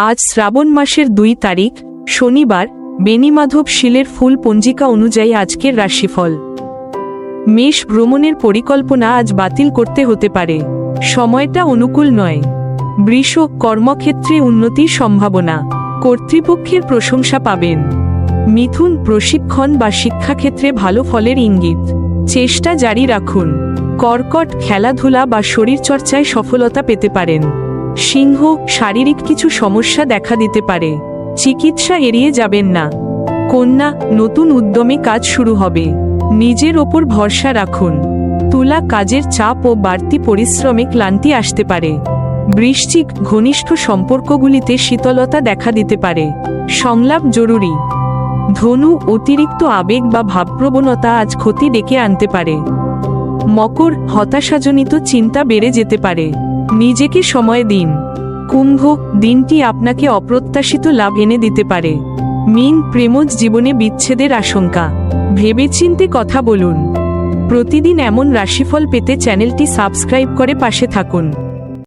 আজ শ্রাবণ মাসের 2 তারিখ শনিবার। বেণীমাধব শীলের ফুল পঞ্জিকা অনুযায়ী আজকের রাশিফল। মেষ, ভ্রমণের পরিকল্পনা আজ বাতিল করতে হতে পারে, সময়টা অনুকূল নয়। বৃষ, কর্মক্ষেত্রে উন্নতির সম্ভাবনা, কর্তৃপক্ষের প্রশংসা পাবেন। মিথুন, প্রশিক্ষণ বা শিক্ষাক্ষেত্রে ভালো ফলের ইঙ্গিত, চেষ্টা জারি রাখুন। কর্কট, খেলাধুলা বা শরীরচর্চায় সফলতা পেতে পারেন। সিংহ, শারীরিক কিছু সমস্যা দেখা দিতে পারে, চিকিৎসা এড়িয়ে যাবেন না। কন্যা, নতুন উদ্যমে কাজ শুরু হবে, নিজের ওপর ভরসা রাখুন। তুলা, কাজের চাপ ও বাড়তি পরিশ্রমে ক্লান্তি আসতে পারে। বৃশ্চিক, ঘনিষ্ঠ সম্পর্কগুলিতে শীতলতা দেখা দিতে পারে, সংলাপ জরুরি। ধনু, অতিরিক্ত আবেগ বা ভাবপ্রবণতা আজ ক্ষতি ডেকে আনতে পারে। মকর, হতাশাজনিত চিন্তা বেড়ে যেতে পারে, নিজেকে সময় দিন। কুম্ভ, দিনটি আপনাকে অপ্রত্যাশিত লাভ এনে দিতে পারে। মীন, প্রেমজ জীবনে বিচ্ছেদের আশঙ্কা, ভেবেচিন্তে কথা বলুন। প্রতিদিন এমন রাশিফল পেতে চ্যানেলটি সাবস্ক্রাইব করে পাশে থাকুন।